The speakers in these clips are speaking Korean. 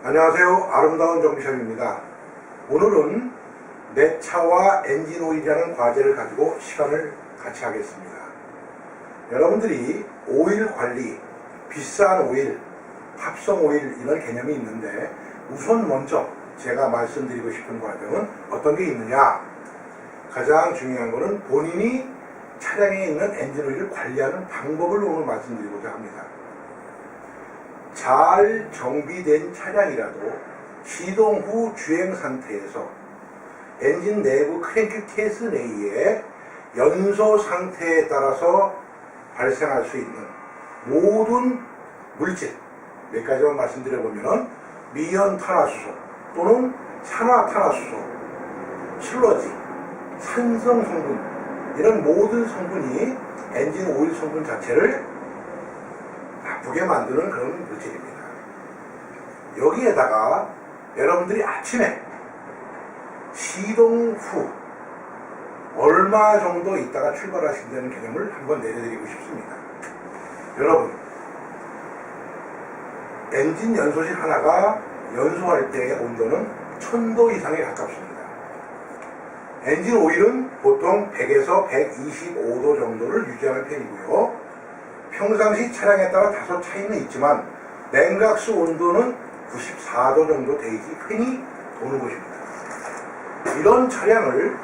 안녕하세요. 아름다운 정비샵입니다. 오늘은 내 차와 엔진 오일이라는 과제를 가지고 시간을 같이 하겠습니다. 여러분들이 오일 관리, 비싼 오일, 합성 오일 이런 개념이 있는데 우선 먼저 제가 말씀드리고 싶은 과정은 어떤 게 있느냐. 가장 중요한 것은 본인이 차량에 있는 엔진 오일을 관리하는 방법을 오늘 말씀드리고자 합니다. 잘 정비된 차량이라도 시동 후 주행 상태에서 엔진 내부 크랭크 케이스 내의 연소 상태에 따라서 발생할 수 있는 모든 물질, 몇 가지만 말씀드려보면 미연 탄화수소 또는 산화탄화수소, 슬러지, 산성 성분, 이런 모든 성분이 엔진 오일 성분 자체를 나쁘게 만드는 그런 물질입니다. 여기에다가 여러분들이 아침에 시동 후 얼마 정도 있다가 출발하신다는 개념을 한번 내려드리고 싶습니다. 여러분, 엔진 연소실 하나가 연소할 때의 온도는 1000도 이상에 가깝습니다. 엔진 오일은 보통 100에서 125도 정도를 유지하는 편이고요. 평상시 차량에 따라 다소 차이는 있지만 냉각수 온도는 94도 정도 되지 흔히 도는 것입니다. 이런 차량을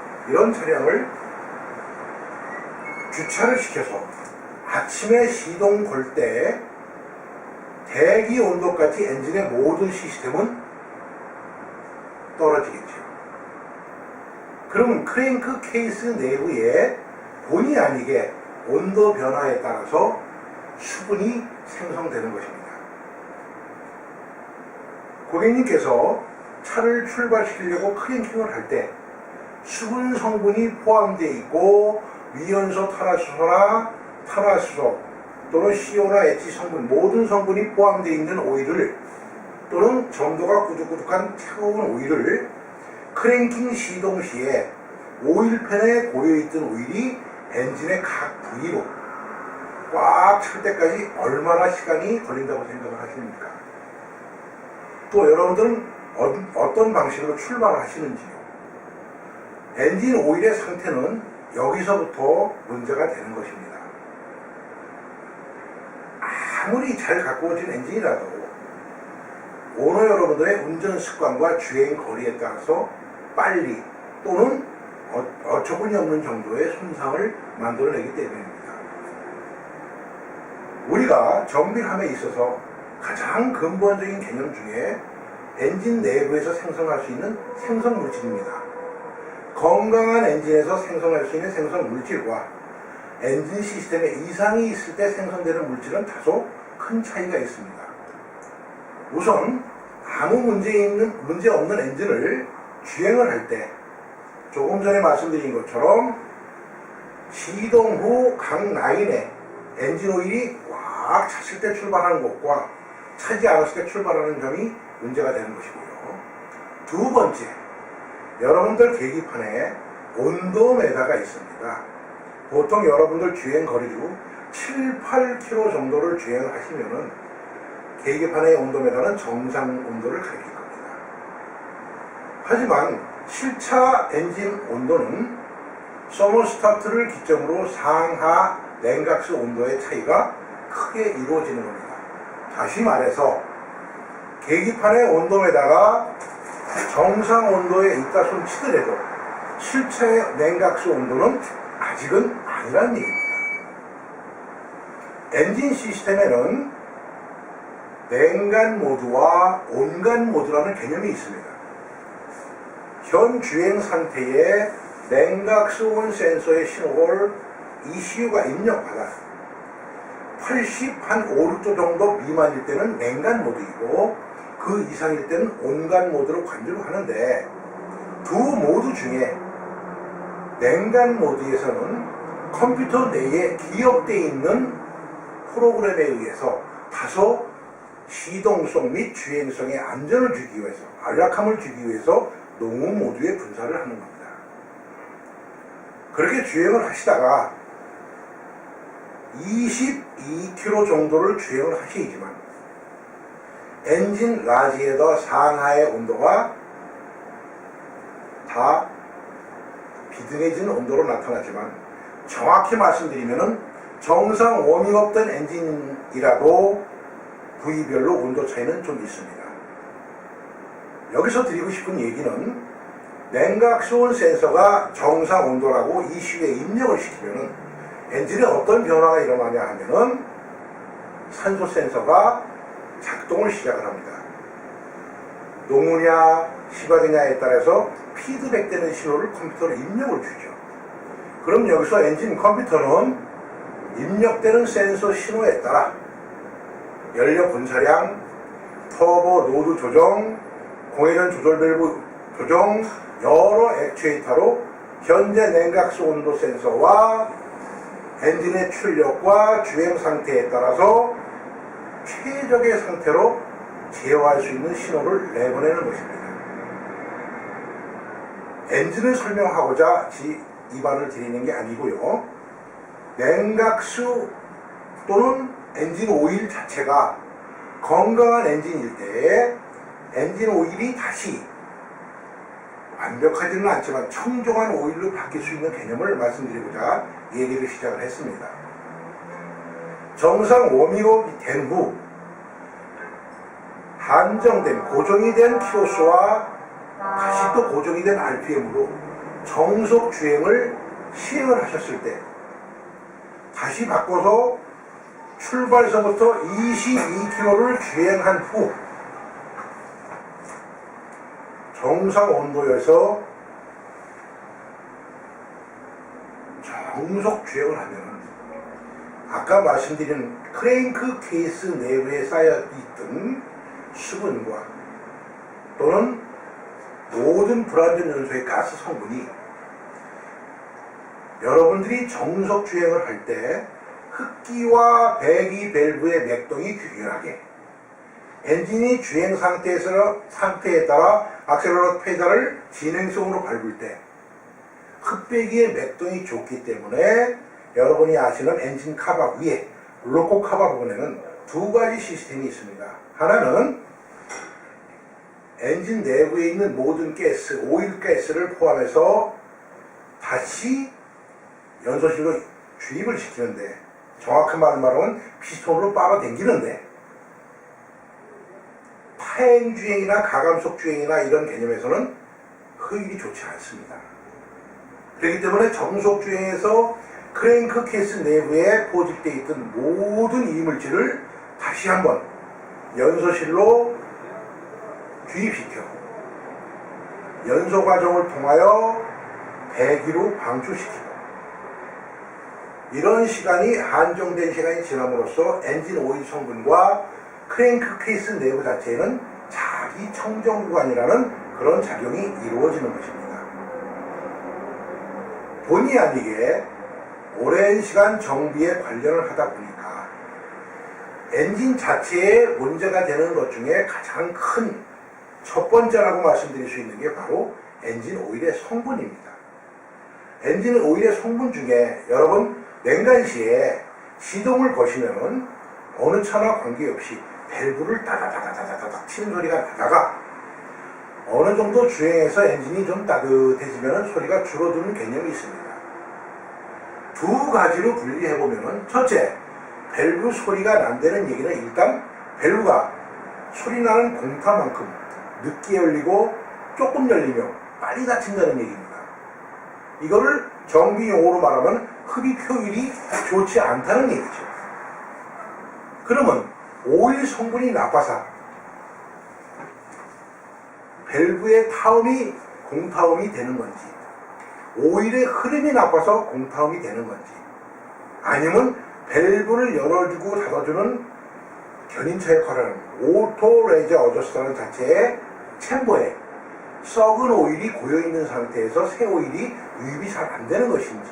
주차를 시켜서 아침에 시동 걸 때 대기 온도까지 엔진의 모든 시스템은 떨어지겠죠. 그러면 크랭크 케이스 내부에 본의 아니게 온도 변화에 따라서 수분이 생성되는 것입니다. 고객님께서 차를 출발시키려고 크랭킹을 할 때 수분 성분이 포함되어 있고 위연소 탄화수소나 탄화수소 또는 CO나 H 성분, 모든 성분이 포함되어 있는 오일을 또는 점도가 꾸덕꾸덕한 차가운 오일을 크랭킹 시동 시에 오일팬에 고여있던 오일이 엔진의 각 부위로 꽉 찰 때까지 얼마나 시간이 걸린다고 생각을 하십니까? 또 여러분들은 어떤 방식으로 출발을 하시는지요? 엔진 오일의 상태는 여기서부터 문제가 되는 것입니다. 아무리 잘 가꾸어진 엔진이라도 오너 여러분들의 운전 습관과 주행 거리에 따라서 빨리 또는 어처구니 없는 정도의 손상을 만들어내기 때문입니다. 우리가 정비함에 있어서 가장 근본적인 개념 중에 엔진 내부에서 생성할 수 있는 생성물질입니다. 건강한 엔진에서 생성할 수 있는 생성물질과 엔진 시스템에 이상이 있을 때 생성되는 물질은 다소 큰 차이가 있습니다. 우선 아무 문제 없는 엔진을 주행을 할 때 조금 전에 말씀드린 것처럼 시동 후 각 라인에 엔진 오일이 꽉 찼을 때 출발하는 것과 차지 않았을 때 출발하는 점이 문제가 되는 것이고요. 두 번째, 여러분들 계기판에 온도메다가 있습니다. 보통 여러분들 주행 거리로 7, 8km 정도를 주행을 하시면은 계기판의 온도메다는 정상 온도를 가리킬 겁니다. 하지만 실차 엔진 온도는 서머스타트를 기점으로 상하 냉각수 온도의 차이가 크게 이루어지는 겁니다. 다시 말해서 계기판의 온도에다가 정상 온도에 있다 손 치더라도 실차의 냉각수 온도는 아직은 아니라는 얘기입니다. 엔진 시스템에는 냉간 모드와 온간 모드라는 개념이 있습니다. 현 주행 상태에 냉각수 온 센서의 신호를 ECU가 입력받아 80, 한 5, 6도 정도 미만일 때는 냉간 모드이고 그 이상일 때는 온간 모드로 관주를 하는데 두 모드 중에 냉간 모드에서는 컴퓨터 내에 기억되어 있는 프로그램에 의해서 다소 시동성 및 주행성의 안전을 주기 위해서, 안락함을 주기 위해서 농후 모드에 분사를 하는 겁니다. 그렇게 주행을 하시다가 22km 정도를 주행을 하시지만 엔진 라지에더 상하의 온도가 다 비등해지는 온도로 나타나지만 정확히 말씀드리면은 정상 워밍업 된 엔진이라도 부위별로 온도 차이는 좀 있습니다. 여기서 드리고 싶은 얘기는 냉각수온 센서가 정상 온도라고 ECU에 입력을 시키면은 엔진에 어떤 변화가 일어나냐 하면은 산소 센서가 작동을 시작을 합니다. 노무냐 시바되냐에 따라서 피드백되는 신호를 컴퓨터로 입력을 주죠. 그럼 여기서 엔진 컴퓨터는 입력되는 센서 신호에 따라 연료 분사량, 터보 노드 조정, 공회전 조절 밸브 조정, 여러 액추에이터로 현재 냉각수 온도 센서와 엔진의 출력과 주행 상태에 따라서 최적의 상태로 제어할 수 있는 신호를 내보내는 것입니다. 엔진을 설명하고자 이 말을 드리는 게 아니고요. 냉각수 또는 엔진 오일 자체가 건강한 엔진일 때 엔진 오일이 다시 완벽하지는 않지만 청정한 오일로 바뀔 수 있는 개념을 말씀드리고자 얘기를 시작을 했습니다. 정상 워밍업이 된 후 한정된 고정이 된 키로수와 다시 또 고정이 된 RPM으로 정속 주행을 시행을 하셨을 때 다시 바꿔서 출발서부터 22km를 주행한 후 정상 온도에서 정속 주행을 하면 아까 말씀드린 크랭크 케이스 내부에 쌓여있던 수분과 또는 모든 불완전 연소의 가스 성분이 여러분들이 정속 주행을 할 때 흡기와 배기 밸브의 맥동이 균일하게 엔진이 주행 상태에 따라 악셀러러 페달을 진행성으로 밟을 때 흡배기의 맥동이 좋기 때문에 여러분이 아시는 엔진 카바 위에 로코 카바 부분에는 두 가지 시스템이 있습니다. 하나는 엔진 내부에 있는 모든 가스, 오일 가스를 포함해서 다시 연소실로 주입을 시키는데 정확한 말은 피스톤으로 빨아당기는데 파행 주행이나 가감속 주행이나 이런 개념에서는 효율이 좋지 않습니다. 그렇기 때문에 정속 주행에서 크랭크 케이스 내부에 포집되어 있던 모든 이물질을 다시 한번 연소실로 주입시켜 연소 과정을 통하여 배기로 방출시키고 이런 시간이 한정된 시간이 지남으로써 엔진 오일 성분과 크랭크 케이스 내부 자체에는 자기 청정 구간이라는 그런 작용이 이루어지는 것입니다. 본의 아니게 오랜 시간 정비에 관련을 하다 보니까 엔진 자체에 문제가 되는 것 중에 가장 큰 첫 번째라고 말씀드릴 수 있는 게 바로 엔진 오일의 성분입니다. 엔진 오일의 성분 중에 여러분 냉간시에 시동을 거시면은 어느 차나 관계없이 밸브를 따다다다다닥 치는 소리가 나다가 어느 정도 주행해서 엔진이 좀 따뜻해지면 소리가 줄어드는 개념이 있습니다. 두 가지로 분리해보면은 첫째, 밸브 소리가 난다는 얘기는 일단 밸브가 소리나는 공타만큼 늦게 열리고 조금 열리며 빨리 닫힌다는 얘기입니다. 이거를 정비 용어로 말하면 흡입 효율이 좋지 않다는 얘기죠. 그러면 오일 성분이 나빠서 밸브의 타음이 공타음이 되는 건지 오일의 흐름이 나빠서 공타음이 되는 건지 아니면 밸브를 열어주고 닫아주는 견인차 역할을 하는 오토 레저 어저스터는 자체의 챔버에 썩은 오일이 고여있는 상태에서 새 오일이 유입이 잘 안 되는 것인지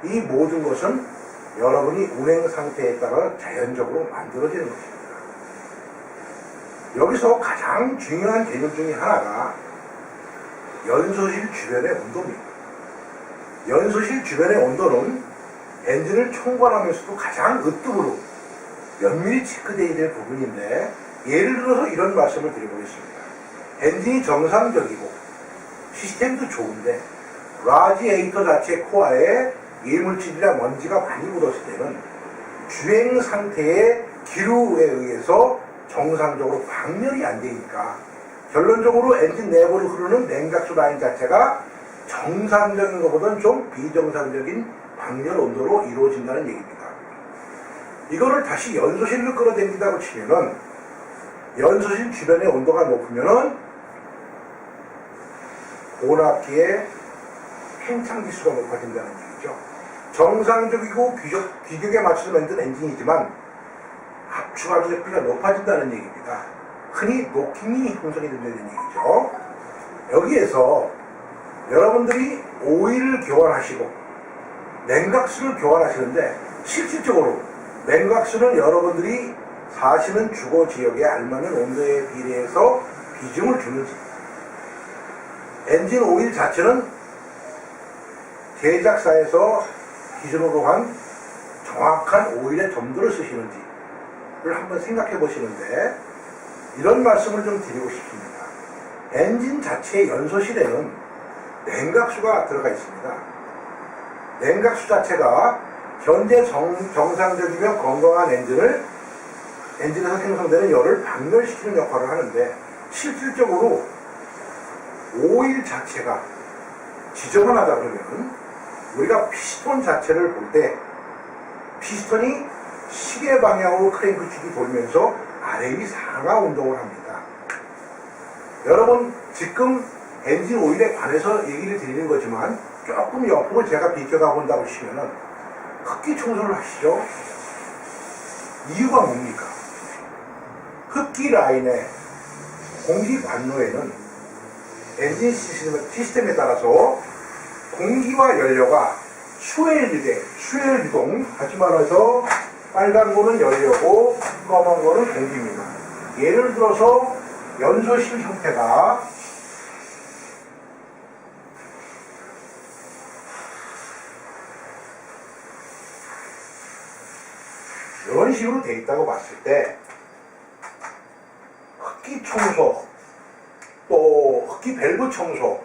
이 모든 것은 여러분이 운행 상태에 따라 자연적으로 만들어지는 것입니다. 여기서 가장 중요한 개념 중에 하나가 연소실 주변의 온도입니다. 연소실 주변의 온도는 엔진을 총괄하면서도 가장 으뜸으로 면밀히 체크되어야 될 부분인데 예를 들어서 이런 말씀을 드려보겠습니다. 엔진이 정상적이고 시스템도 좋은데 라지에이터 자체 코어에 이물질이나 먼지가 많이 묻었을 때는 주행 상태의 기류에 의해서 정상적으로 방열이 안 되니까 결론적으로 엔진 내부로 흐르는 냉각수 라인 자체가 정상적인 것보다는 좀 비정상적인 방열 온도로 이루어진다는 얘기입니다. 이거를 다시 연소실로 끌어당긴다고 치면은 연소실 주변의 온도가 높으면은 온압기의 팽창지수가 높아진다는 얘기죠. 정상적이고 규격에 맞춰서 만든 엔진이지만 압축 압력비가 높아진다는 얘기입니다. 흔히 노킹이 형성이 된다는 얘기죠. 여기에서 여러분들이 오일을 교환하시고 냉각수를 교환하시는데 실질적으로 냉각수는 여러분들이 사시는 주거 지역에 알맞는 온도에 비례해서 비중을 주는지, 엔진 오일 자체는 제작사에서 기준으로 한 정확한 오일의 점도를 쓰시는지를 한번 생각해 보시는데, 이런 말씀을 좀 드리고 싶습니다. 엔진 자체의 연소실에는 냉각수가 들어가 있습니다. 냉각수 자체가 현재 정상적이며 건강한 엔진에서 생성되는 열을 방열시키는 역할을 하는데, 실질적으로 오일 자체가 지저분하다 그러면 우리가 피스톤 자체를 볼 때 피스톤이 시계 방향으로 크랭크축이 돌면서 아래 위 상하 운동을 합니다. 여러분, 지금 엔진 오일에 관해서 얘기를 드리는 거지만 조금 옆으로 제가 비껴가 본다고 치면은 흡기 청소를 하시죠. 이유가 뭡니까? 흡기 라인의 공기 관로에는 엔진 시스템에 따라서 공기와 연료가 수엘 유동, 다시 말해서 빨간 거는 연료고 검은 거는 공기입니다. 예를 들어서 연소실 형태가 이런 식으로 되어 있다고 봤을 때 흡기 청소, 또 흡기 밸브 청소,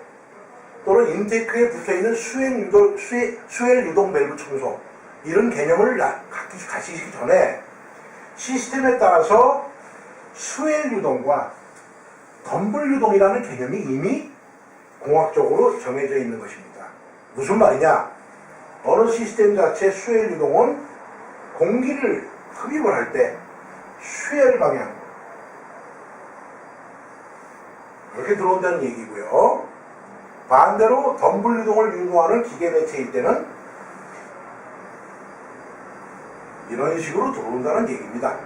또는 인테이크에 붙어있는 수엘 유동 밸브 청소, 이런 개념을 가시기 전에 시스템에 따라서 수엘 유동과 덤블 유동이라는 개념이 이미 공학적으로 정해져 있는 것입니다. 무슨 말이냐? 어느 시스템 자체 수엘 유동은 공기를 흡입을 할 때 수엘 방향 이렇게 들어온다는 얘기고요. 반대로 덤블 유동을 유도하는 기계 매체일 때는 이런 식으로 들어온다는 얘기입니다.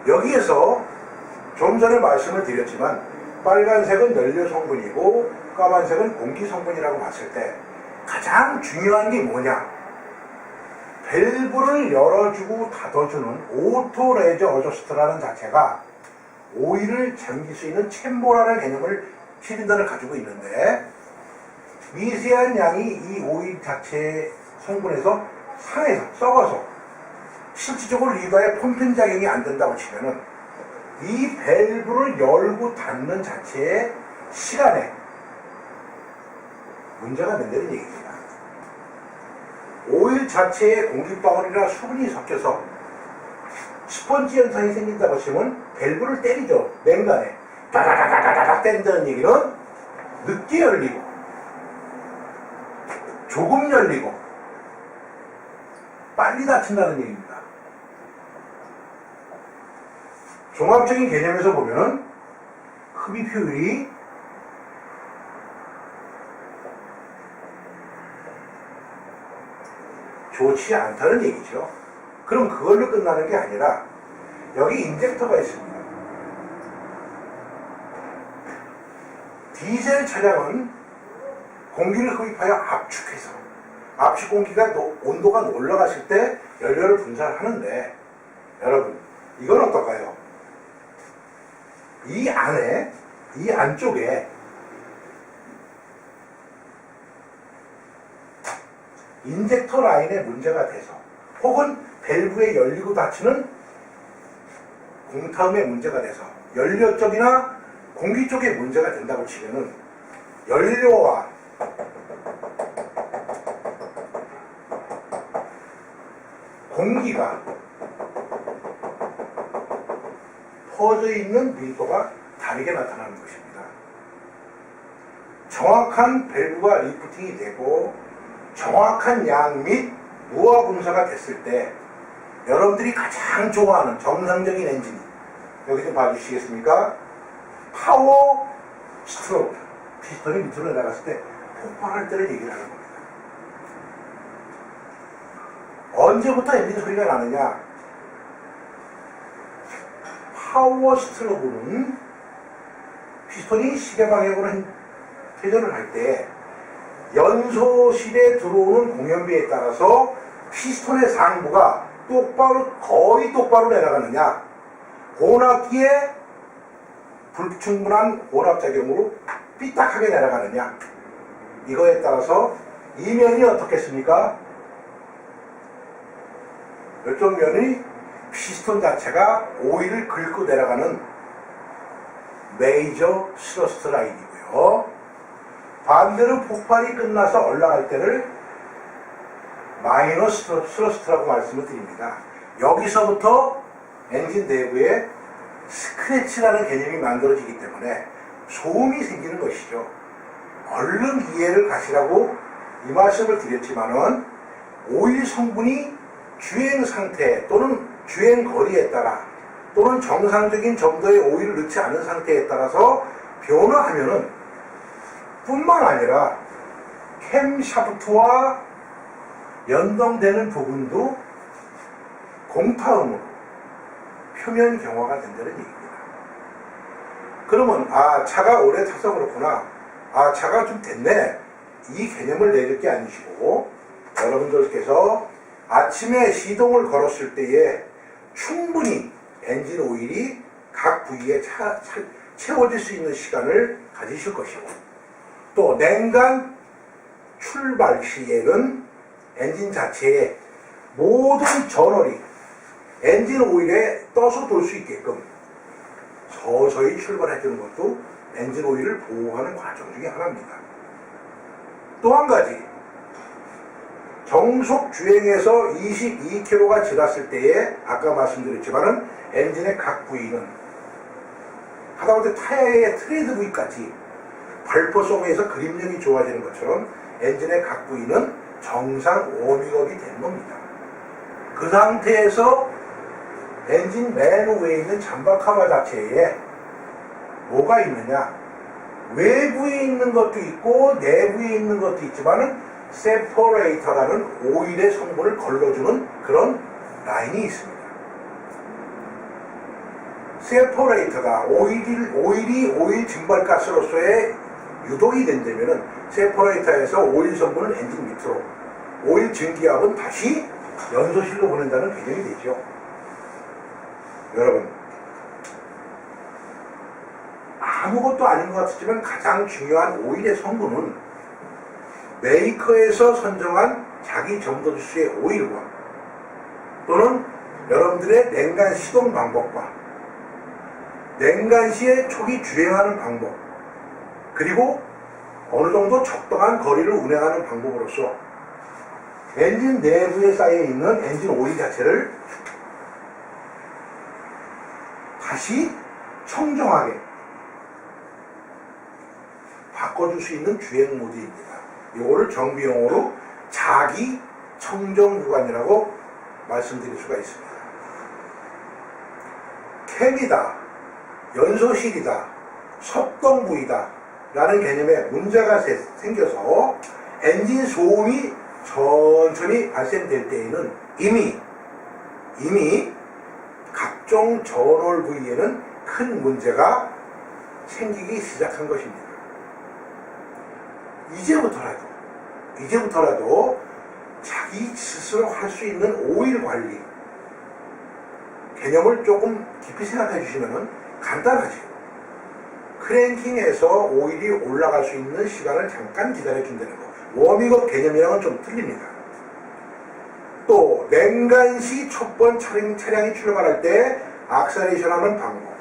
여기에서 좀 전에 말씀을 드렸지만 빨간색은 연료 성분이고 까만색은 공기 성분이라고 봤을 때 가장 중요한 게 뭐냐? 밸브를 열어주고 닫아주는 오토 레저 어저스트라는 자체가 오일을 잠길 수 있는 챔버라는 개념을 실린더를 가지고 있는데, 미세한 양이 이 오일 자체의 성분에서 상해서 썩어서 실질적으로 리버에 펌핑 작용이 안 된다고 치면은 이 밸브를 열고 닫는 자체의 시간에 문제가 된다는 얘기입니다. 오일 자체에 공기방울이나 수분이 섞여서 스펀지 현상이 생긴다고 치면 밸브를 때리죠. 냉간에 다다다다다닥 때린다는 얘기는 늦게 열리고 조금 열리고 빨리 닫힌다는 얘기입니다. 종합적인 개념에서 보면 흡입 효율이 좋지 않다는 얘기죠. 그럼 그걸로 끝나는 게 아니라 여기 인젝터가 있습니다. 디젤 차량은 공기를 흡입하여 압축해서 압축 공기가 온도가 올라갔을 때 연료를 분산하는데, 여러분 이건 어떨까요? 이 안에, 이 안쪽에 인젝터 라인에 문제가 돼서 혹은 밸브에 열리고 닫히는 공타음에 문제가 돼서 연료 쪽이나 공기 쪽에 문제가 된다고 치면은 연료와 공기가 퍼져 있는 밀도가 다르게 나타나는 것입니다. 정확한 밸브가 리프팅이 되고 정확한 양 및 무화 분사가 됐을 때 여러분들이 가장 좋아하는 정상적인 엔진, 여기 좀 봐주시겠습니까? 파워 스트로크, 피스톤이 밑으로 내려갔을 때 폭발할 때를 얘기를 하는 겁니다. 언제부터 엔진 소리가 나느냐? 파워 스트로크는 피스톤이 시계 방향으로 회전을 할 때 연소실에 들어오는 공연비에 따라서 피스톤의 상부가 거의 똑바로 내려가느냐, 혼합기에 불충분한 혼합작용으로 삐딱하게 내려가느냐, 이거에 따라서 이 면이 어떻겠습니까? 이쪽 면이 피스톤 자체가 오일을 긁고 내려가는 메이저 스러스트 라인이고요. 반대로 폭발이 끝나서 올라갈 때를 마이너 스러스트라고 말씀을 드립니다. 여기서부터 엔진 내부에 스크래치라는 개념이 만들어지기 때문에 소음이 생기는 것이죠. 얼른 이해를 가시라고 이 말씀을 드렸지만은 오일 성분이 주행 상태 또는 주행 거리에 따라 또는 정상적인 정도의 오일을 넣지 않은 상태에 따라서 변화하면은 뿐만 아니라 캠샤프트와 연동되는 부분도 공타음으로 표면 경화가 된다는 얘기입니다. 그러면 차가 오래 타서 그렇구나, 차가 좀 됐네, 이 개념을 내릴 게 아니시고 여러분들께서 아침에 시동을 걸었을 때에 충분히 엔진 오일이 각 부위에 채워질 수 있는 시간을 가지실 것이고, 또 냉간 출발 시에는 엔진 자체에 모든 전원이 엔진 오일에 떠서 돌 수 있게끔 서서히 출발해주는 것도 엔진 오일을 보호하는 과정 중에 하나입니다. 또 한 가지, 정속 주행에서 22km가 지났을 때에 아까 말씀드렸지만은 엔진의 각 부위는 하다못해 타이어의 트레이드 부위까지 발포 소음에서 그립력이 좋아지는 것처럼 엔진의 각 부위는 정상 워밍업이 되는 겁니다. 그 상태에서 엔진 맨 위에 있는 잠바 커버 자체에 뭐가 있느냐, 외부에 있는 것도 있고 내부에 있는 것도 있지만은 세퍼레이터라는 오일의 성분을 걸러주는 그런 라인이 있습니다. 세퍼레이터가 오일이 오일 증발가스로서의 유독이 된다면은 세퍼레이터에서 오일 성분을 엔진 밑으로, 오일 증기압은 다시 연소실로 보낸다는 개념이 되죠. 여러분, 아무것도 아닌 것 같지만 가장 중요한 오일의 성분은 메이커에서 선정한 자기 점도주수의 오일과 또는 여러분들의 냉간 시동 방법과 냉간 시에 초기 주행하는 방법, 그리고 어느 정도 적당한 거리를 운행하는 방법으로서 엔진 내부에 쌓여있는 엔진 오일 자체를 다시 청정하게 바꿔줄 수 있는 주행 모드입니다. 이거를 정비용어로 자기 청정 구간이라고 말씀드릴 수가 있습니다. 캠이다, 연소실이다, 석동부이다 라는 개념에 문제가 생겨서 엔진 소음이 천천히 발생될 때에는 이미 각종 전월 부위에는 큰 문제가 생기기 시작한 것입니다. 이제부터라도 자기 스스로 할 수 있는 오일 관리 개념을 조금 깊이 생각해 주시면 간단하죠. 크랭킹에서 오일이 올라갈 수 있는 시간을 잠깐 기다려 준다는 거, 워밍업 개념이랑은 좀 틀립니다. 또 냉간시 첫 번 차량이 출발할 때 악셀레이션하는 방법,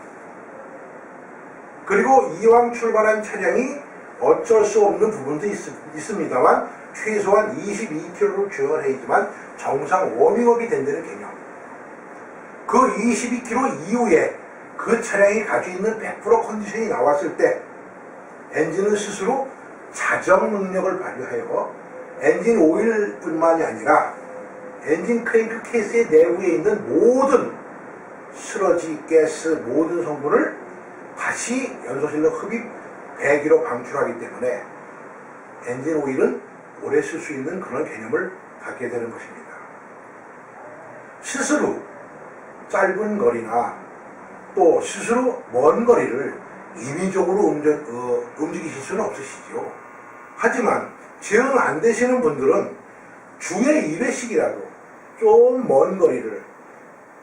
그리고 이왕 출발한 차량이 어쩔 수 없는 부분도 있습니다만 최소한 22km로 주행을 해야지만 정상 워밍업이 된다는 개념. 그 22km 이후에 그 차량이 가지고 있는 100% 컨디션이 나왔을 때 엔진은 스스로 자정 능력을 발휘하여 엔진 오일뿐만이 아니라 엔진 크랭크 케이스의 내부에 있는 모든 슬러지, 가스, 모든 성분을 다시 연소실로 흡입, 배기로 방출하기 때문에 엔진 오일은 오래 쓸 수 있는 그런 개념을 갖게 되는 것입니다. 스스로 짧은 거리나 또 스스로 먼 거리를 인위적으로 움직이실 수는 없으시죠. 하지만 제응 안 되시는 분들은 주에 2회씩이라도 좀 먼 거리를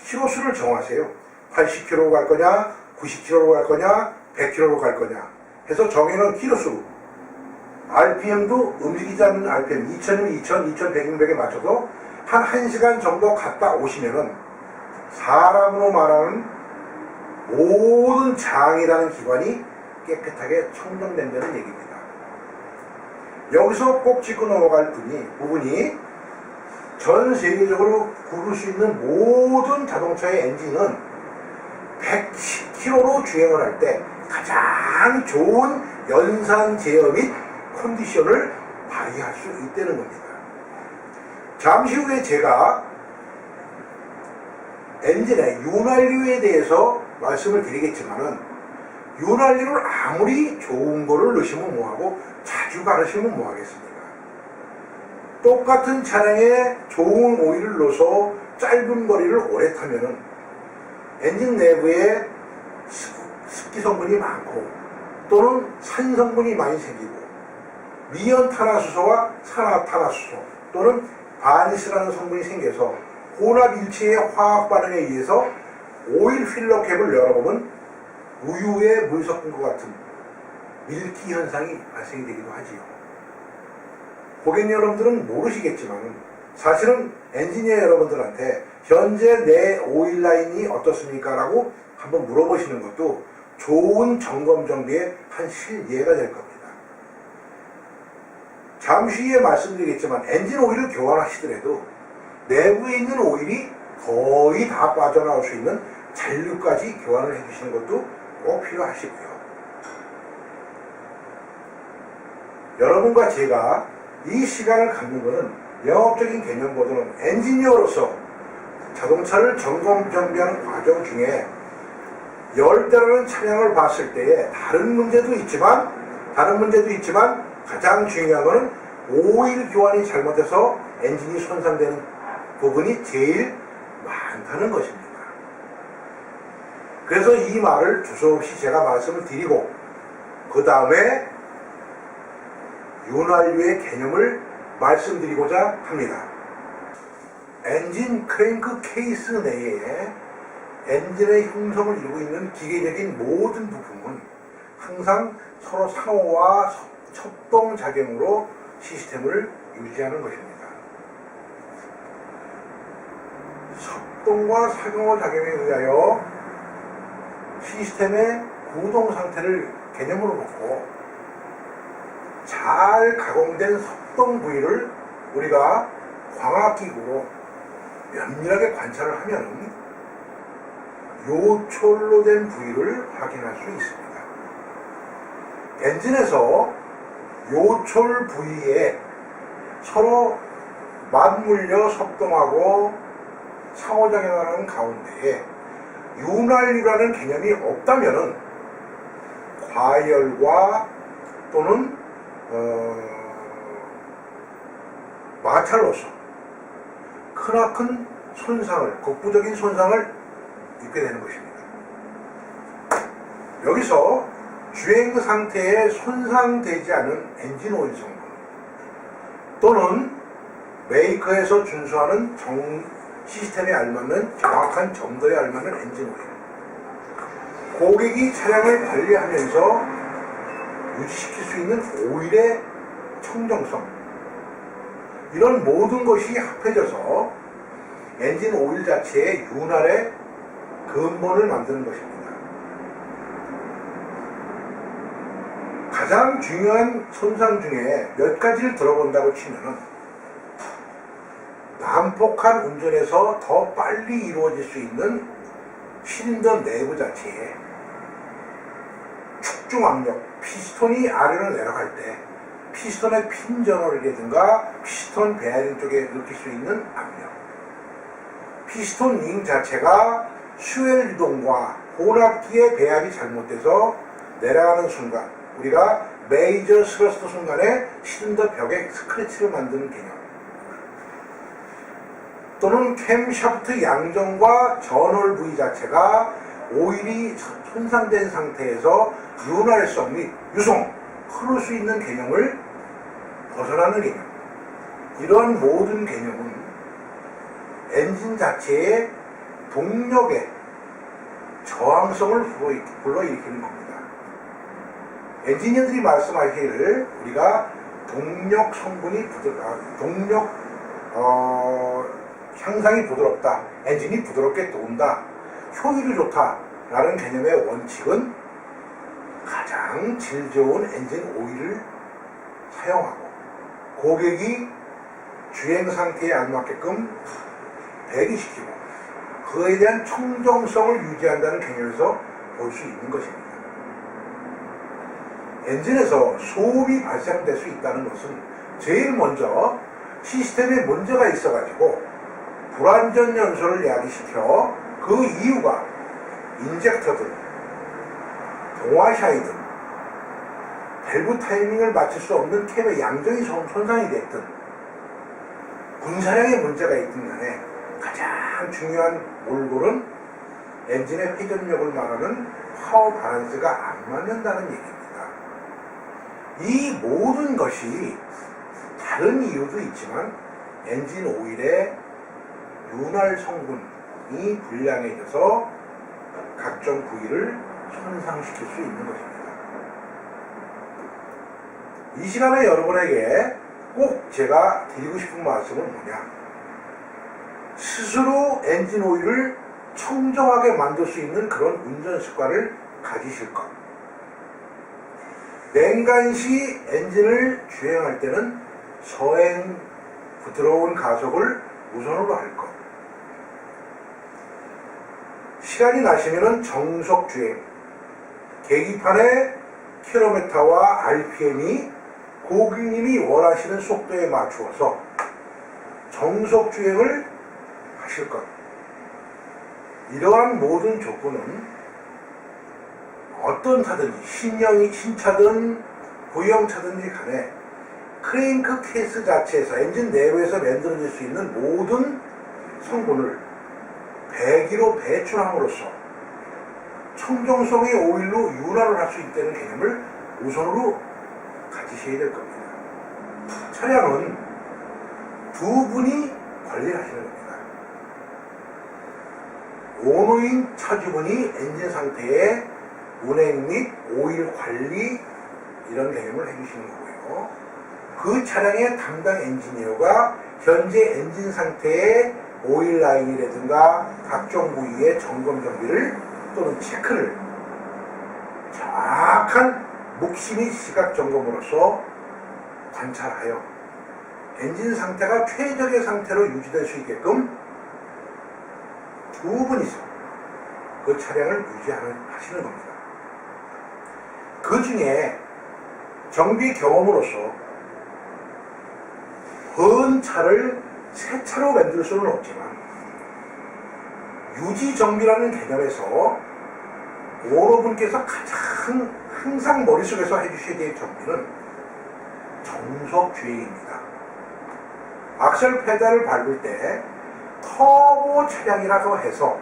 키로수를 정하세요. 80km로 갈 거냐, 90km로 갈 거냐, 100km로 갈 거냐 해서 정해놓은 키로수, RPM도 움직이지 않는 RPM 2000, 2000, 2100에 맞춰서 한 1시간 정도 갔다 오시면은 사람으로 말하는 모든 장이라는 기관이 깨끗하게 청정된다는 얘기입니다. 여기서 꼭 짚고 넘어갈 부분이 전 세계적으로 구를 수 있는 모든 자동차의 엔진은 110km로 주행을 할 때 가장 좋은 연산 제어 및 컨디션을 발휘할 수 있다는 겁니다. 잠시 후에 제가 엔진의 윤활유에 대해서 말씀을 드리겠지만은 윤활유를 아무리 좋은 거를 넣으시면 뭐하고 자주 갈으시면 뭐하겠습니까? 똑같은 차량에 좋은 오일을 넣어서 짧은 거리를 오래 타면은 엔진 내부에 습기 성분이 많고 또는 산 성분이 많이 생기고 미연탄화수소와 산화탄화수소 또는 바니스라는 성분이 생겨서 혼합일체의 화학 반응에 의해서 오일 필러 캡을 열어보면 우유에 물 섞은 것 같은 밀키 현상이 발생이 되기도 하지요. 고객 여러분들은 모르시겠지만 사실은 엔지니어 여러분들한테 현재 내 오일 라인이 어떻습니까? 라고 한번 물어보시는 것도 좋은 점검 정비의 한 실예가 될 겁니다. 잠시 후에 말씀드리겠지만 엔진 오일을 교환하시더라도 내부에 있는 오일이 거의 다 빠져나올 수 있는 잔류까지 교환을 해주시는 것도 꼭 필요하시고요. 여러분과 제가 이 시간을 갖는 것은 영업적인 개념보다는 엔지니어로서 자동차를 점검 정비하는 과정 중에 열대라는 차량을 봤을 때에 다른 문제도 있지만 가장 중요한 것은 오일 교환이 잘못돼서 엔진이 손상되는 부분이 제일 많다는 것입니다. 그래서 이 말을 두서없이 제가 말씀을 드리고 그 다음에 윤활유의 개념을 말씀드리고자 합니다. 엔진 크랭크 케이스 내에 엔진의 형성을 이루고 있는 기계적인 모든 부품은 항상 서로 상호와 협동작용으로 시스템을 유지하는 것입니다. 협동과 상호작용에 의하여 시스템의 구동 상태를 개념으로 놓고 잘 가공된 협동 부위를 우리가 광학기구로 면밀하게 관찰을 하면 요철로 된 부위를 확인할 수 있습니다. 엔진에서 요철 부위에 서로 맞물려 협동하고 상호작용하는 가운데에 윤활유라는 개념이 없다면은 과열과 또는 마찰로서 크나큰 손상을, 극부적인 손상을 입게 되는 것입니다. 여기서 주행 상태에 손상되지 않은 엔진 오일 성분 또는 메이커에서 준수하는 시스템에 알맞는 정확한 점도에 알맞는 엔진 오일, 고객이 차량을 관리하면서 유지시킬 수 있는 오일의 청정성, 이런 모든 것이 합해져서 엔진 오일 자체의 윤활의 근본을 만드는 것입니다. 가장 중요한 손상 중에 몇 가지를 들어본다고 치면은 난폭한 운전에서 더 빨리 이루어질 수 있는 실린더 내부 자체에 축중 압력, 피스톤이 아래로 내려갈 때 피스톤의 핀 전원이라든가 피스톤 베어링 쪽에 느낄 수 있는 압력, 피스톤 링 자체가 슈엘 유동과 혼합기의 배합이 잘못돼서 내려가는 순간, 우리가 메이저 스러스트 순간에 실린더 벽에 스크래치를 만드는 개념, 또는 캠샤프트 양정과 전월 부위 자체가 오일이 손상된 상태에서 윤활성 및 유송, 흐를 수 있는 개념을 벗어나는 개념. 이러한 모든 개념은 엔진 자체의 동력의 저항성을 불러일으키는 겁니다. 엔지니어들이 말씀하시기를 우리가 동력 성분이 향상이 부드럽다, 엔진이 부드럽게 돈다, 효율이 좋다 라는 개념의 원칙은 가장 질 좋은 엔진 오일을 사용하고 고객이 주행 상태에 알맞게끔 배기시키고 그에 대한 청정성을 유지한다는 개념에서 볼 수 있는 것입니다. 엔진에서 소음이 발생될 수 있다는 것은 제일 먼저 시스템에 문제가 있어가지고 불완전 연소를 야기시켜 그 이유가 인젝터든 동화샤이든 밸브 타이밍을 맞출 수 없는 캡의 양정이 손상이 됐든 군사량에 문제가 있든 간에 가장 중요한 몰골은 엔진의 회전력을 말하는 파워 밸런스가 안 맞는다는 얘기입니다. 이 모든 것이 다른 이유도 있지만 엔진 오일의 윤활 성분이 불량해져서 각종 부위를 손상시킬 수 있는 것입니다. 이 시간에 여러분에게 꼭 제가 드리고 싶은 말씀은 뭐냐, 스스로 엔진 오일을 청정하게 만들 수 있는 그런 운전 습관을 가지실 것. 냉간시 엔진을 주행할 때는 서행, 부드러운 가속을 우선으로 할 것. 시간이 나시면은 정속 주행, 계기판의 킬로미터와 RPM이 고객님이 원하시는 속도에 맞추어서 정속 주행을 하실 것. 이러한 모든 조건은 어떤 차든지 신차든 구형차든지 간에 크랭크 케이스 자체에서 엔진 내부에서 만들어질 수 있는 모든 성분을 배기로 배출함으로써 청정성의 오일로 윤활을 할 수 있다는 개념을 우선으로 가지셔야 될 겁니다. 차량은 두 분이 관리를 하시는 겁니다. 오너인 차주분이 엔진 상태의 운행 및 오일 관리 이런 개념을 해주시는 거고요. 그 차량의 담당 엔지니어가 현재 엔진 상태의 오일 라인이라든가 각종 부위의 점검 정비를 또는 체크를 정확한 묵시 및 시각 점검으로써 관찰하여 엔진 상태가 최적의 상태로 유지될 수 있게끔 두 분이서 그 차량을 유지하시는 겁니다. 그 중에 정비 경험으로서 헌 차를 새 차로 만들 수는 없지만 유지 정비라는 개념에서 오너분께서 가장 항상 머릿속에서 해주셔야 될 정비는 정속 주행입니다. 악셀 페달을 밟을 때 터보 차량이라고 해서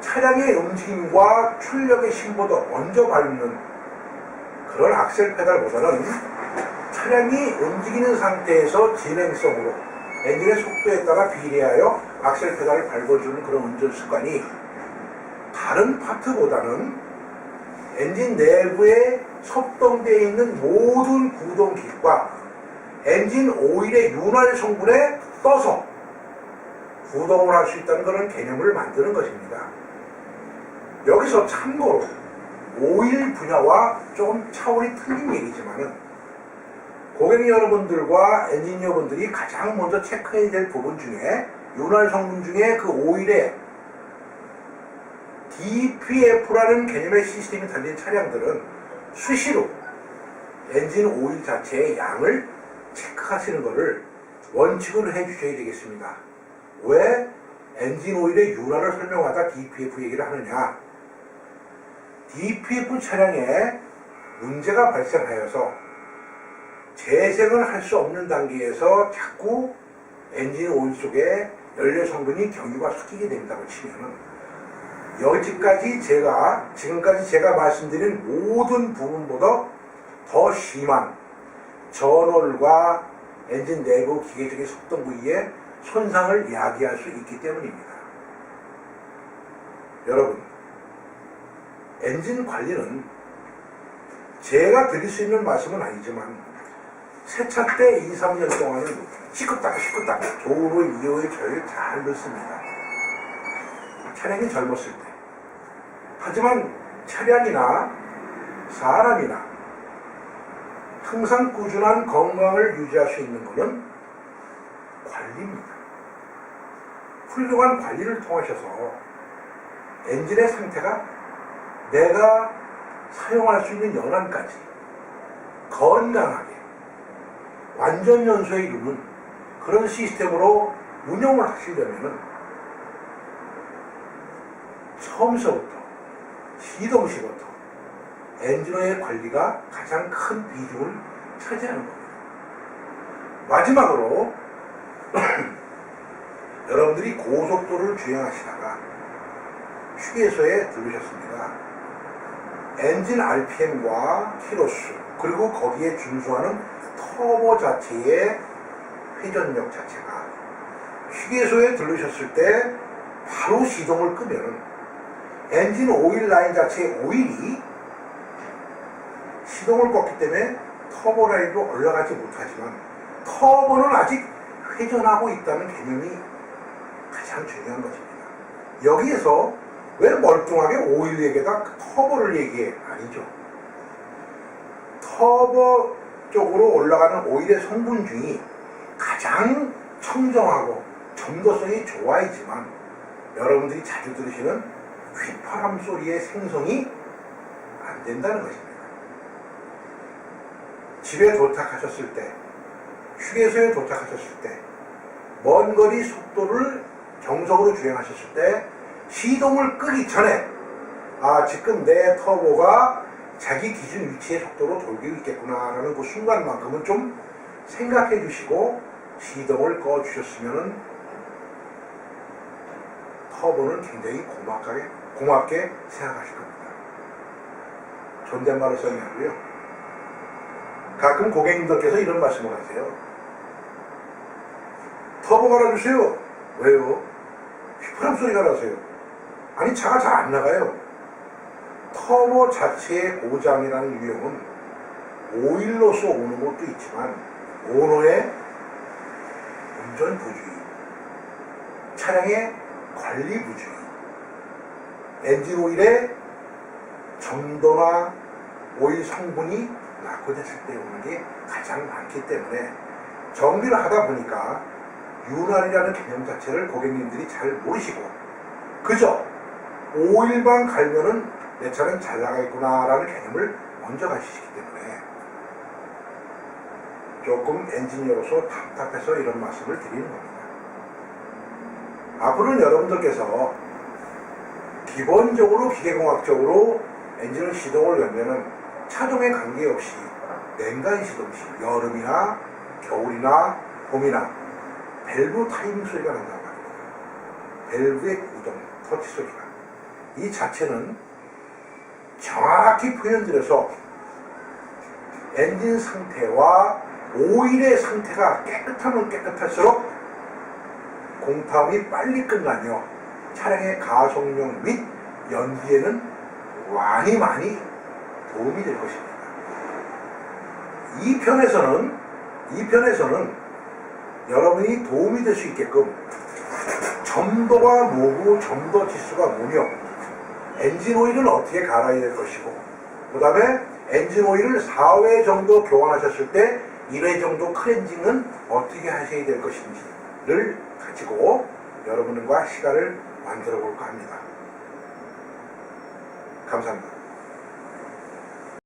차량의 움직임과 출력의 신보도 먼저 밟는 그런 악셀 페달보다는 차량이 움직이는 상태에서 진행성으로 엔진의 속도에 따라 비례하여 악셀 페달을 밟아주는 그런 운전 습관이 다른 파트보다는 엔진 내부에 섭동되어 있는 모든 구동기과 엔진 오일의 윤활 성분에 떠서 구동을 할 수 있다는 그런 개념을 만드는 것입니다. 여기서 참고로 오일 분야와 조금 차원이 틀린 얘기지만은 고객 여러분들과 엔지니어분들이 가장 먼저 체크해야 될 부분 중에 윤활 성분 중에 그 오일에 DPF라는 개념의 시스템이 달린 차량들은 수시로 엔진 오일 자체의 양을 체크하시는 것을 원칙으로 해주셔야 되겠습니다. 왜 엔진 오일의 윤활을 설명하다 DPF 얘기를 하느냐? DPF 차량에 문제가 발생하여서 재생을 할 수 없는 단계에서 자꾸 엔진 오일 속에 연료 성분이 경유가 섞이게 된다고 치면은 지금까지 제가 말씀드린 모든 부분보다 더 심한 전월과 엔진 내부 기계적인 속도 부위에 손상을 야기할 수 있기 때문입니다. 여러분, 엔진 관리는 제가 드릴 수 있는 말씀은 아니지만 세차 때 2, 3년 동안은 시끄딱 도로 2호의 저를 잘 넣습니다. 차량이 젊었을 때. 하지만 차량이나 사람이나 항상 꾸준한 건강을 유지할 수 있는 것은 관리입니다. 훌륭한 관리를 통하셔서 엔진의 상태가 내가 사용할 수 있는 연한까지 건강하게 완전 연소에 이루는 그런 시스템으로 운영을 하시려면 처음서부터 시동 시부터 엔진오일 관리가 가장 큰 비중을 차지하는 겁니다. 마지막으로 여러분들이 고속도로를 주행하시다가 휴게소에 들르셨습니다. 엔진 RPM과 키로수 그리고 거기에 준수하는 터보 자체의 회전력 자체가 휴게소에 들르셨을 때 바로 시동을 끄면 엔진 오일 라인 자체의 오일이 시동을 껐기 때문에 터보 라인으로 올라가지 못하지만 터보는 아직 회전하고 있다는 개념이 가장 중요한 것입니다. 여기에서 왜 멀뚱하게 오일 얘기에다 터보를 얘기해? 아니죠. 터보 쪽으로 올라가는 오일의 성분 중이 가장 청정하고 점도성이 좋아야지만 여러분들이 자주 들으시는 휘파람 소리의 생성이 안 된다는 것입니다. 집에 도착하셨을 때, 휴게소에 도착하셨을 때, 먼 거리 속도를 정석으로 주행하셨을 때 시동을 끄기 전에 지금 내 터보가 자기 기준 위치의 속도로 돌고 있겠구나 라는 그 순간만큼은 좀 생각해 주시고 시동을 꺼 주셨으면 터보는 굉장히 고맙게 생각하실 겁니다. 존댓말을 써내고요. 가끔 고객님들께서 이런 말씀을 하세요. 터보 갈아주세요. 왜요? 휘파람 소리가 나세요. 아니 차가 잘 안 나가요. 터보 자체의 고장이라는 유형은 오일로서 오는 것도 있지만 오너의 운전 부주의, 차량의 관리 부주의, 엔진 오일의 점도나 오일 성분이 낙후됐을 때 오는 게 가장 많기 때문에 정비를 하다 보니까 윤활이라는 개념 자체를 고객님들이 잘 모르시고 그저 오일만 갈면은 내 차는 잘 나가있구나 라는 개념을 먼저 가지시기 때문에 조금 엔지니어로서 답답해서 이런 말씀을 드리는 겁니다. 앞으로는 여러분들께서 기본적으로 기계공학적으로 엔진을 시동을 열면은 차종에 관계없이 냉간 시동시 여름이나 겨울이나 봄이나 밸브 타이밍 소리가 난단 말이에요. 밸브의 구동, 터치 소리가. 이 자체는 정확히 표현드려서 엔진 상태와 오일의 상태가 깨끗하면 깨끗할수록 공타움이 빨리 끝나며 차량의 가속력 및 연비에는 많이 도움이 될 것입니다. 이 편에서는 여러분이 도움이 될 수 있게끔 점도가 뭐고 점도 지수가 뭐며 엔진 오일을 어떻게 갈아야 될 것이고, 그 다음에 엔진 오일을 4회 정도 교환하셨을 때 1회 정도 클렌징은 어떻게 하셔야 될 것인지를 가지고 여러분과 시간을 만들어 볼까 합니다. 감사합니다.